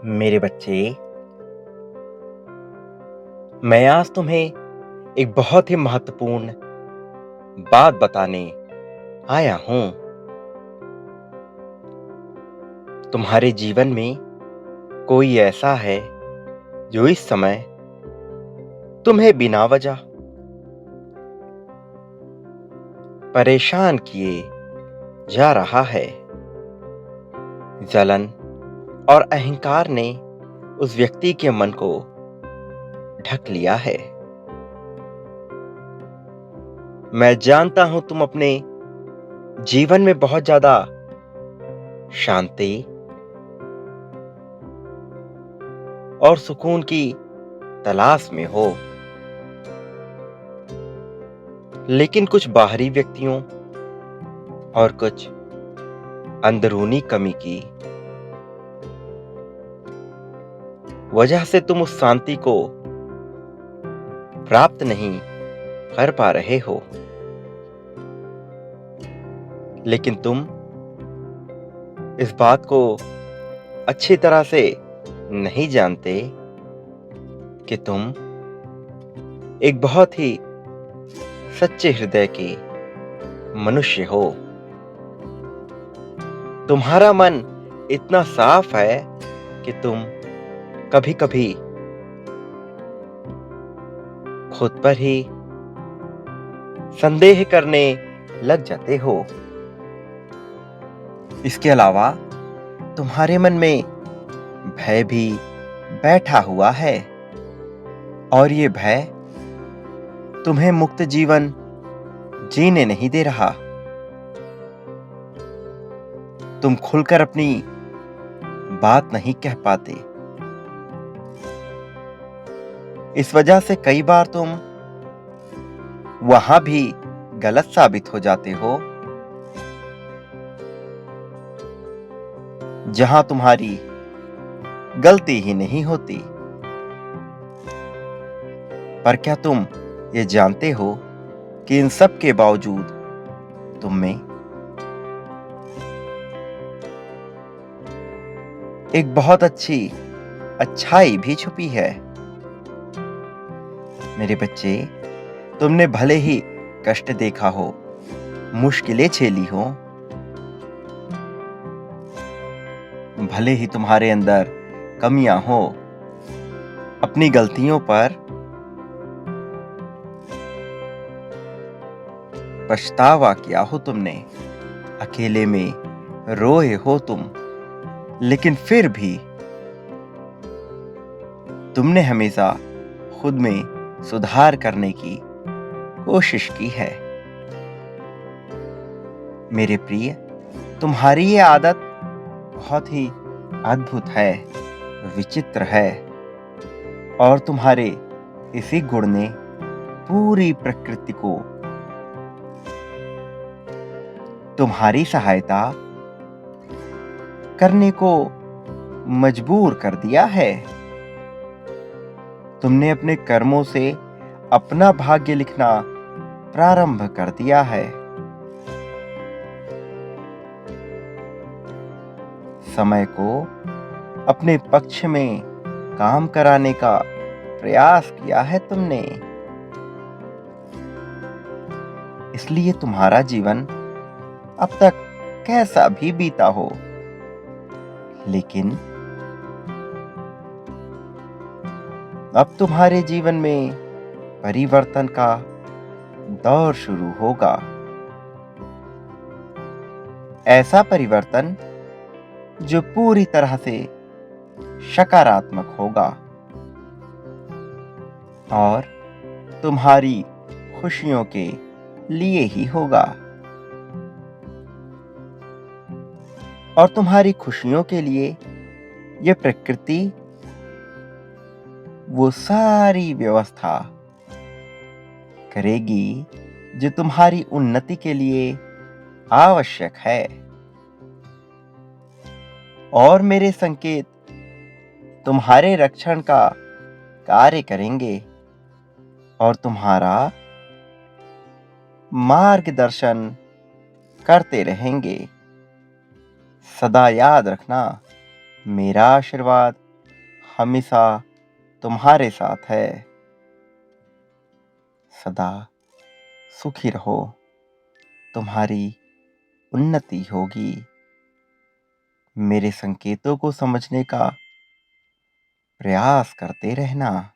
मेरे बच्चे, मैं आज तुम्हें एक बहुत ही महत्वपूर्ण बात बताने आया हूं। तुम्हारे जीवन में कोई ऐसा है जो इस समय तुम्हें बिना वजह परेशान किए जा रहा है। जलन और अहंकार ने उस व्यक्ति के मन को ढक लिया है। मैं जानता हूं तुम अपने जीवन में बहुत ज्यादा शांति और सुकून की तलाश में हो, लेकिन कुछ बाहरी व्यक्तियों और कुछ अंदरूनी कमी की वजह से तुम उस शांति को प्राप्त नहीं कर पा रहे हो। लेकिन तुम इस बात को अच्छी तरह से नहीं जानते कि तुम एक बहुत ही सच्चे हृदय के मनुष्य हो। तुम्हारा मन इतना साफ है कि तुम कभी-कभी खुद पर ही संदेह करने लग जाते हो। इसके अलावा तुम्हारे मन में भय भी बैठा हुआ है और ये भय तुम्हें मुक्त जीवन जीने नहीं दे रहा। तुम खुलकर अपनी बात नहीं कह पाते। इस वजह से कई बार तुम वहां भी गलत साबित हो जाते हो जहां तुम्हारी गलती ही नहीं होती। पर क्या तुम ये जानते हो कि इन सब के बावजूद तुम में एक बहुत अच्छी अच्छाई भी छुपी है। मेरे बच्चे, तुमने भले ही कष्ट देखा हो, मुश्किलें झेली हो, भले ही तुम्हारे अंदर कमियां हो, अपनी गलतियों पर पछतावा किया हो तुमने, अकेले में रोए हो तुम, लेकिन फिर भी तुमने हमेशा खुद में सुधार करने की कोशिश की है। मेरे प्रिय, तुम्हारी ये आदत बहुत ही अद्भुत है, विचित्र है और तुम्हारे इसी गुण ने पूरी प्रकृति को तुम्हारी सहायता करने को मजबूर कर दिया है। तुमने अपने कर्मों से अपना भाग्य लिखना प्रारंभ कर दिया है। समय को अपने पक्ष में काम कराने का प्रयास किया है तुमने। इसलिए तुम्हारा जीवन अब तक कैसा भी बीता हो, लेकिन अब तुम्हारे जीवन में परिवर्तन का दौर शुरू होगा। ऐसा परिवर्तन जो पूरी तरह से सकारात्मक होगा और तुम्हारी खुशियों के लिए ही होगा। और तुम्हारी खुशियों के लिए यह प्रकृति वो सारी व्यवस्था करेगी जो तुम्हारी उन्नति के लिए आवश्यक है। और मेरे संकेत तुम्हारे रक्षण का कार्य करेंगे और तुम्हारा मार्गदर्शन करते रहेंगे। सदा याद रखना, मेरा आशीर्वाद हमेशा तुम्हारे साथ है। सदा सुखी रहो, तुम्हारी उन्नति होगी। मेरे संकेतों को समझने का प्रयास करते रहना।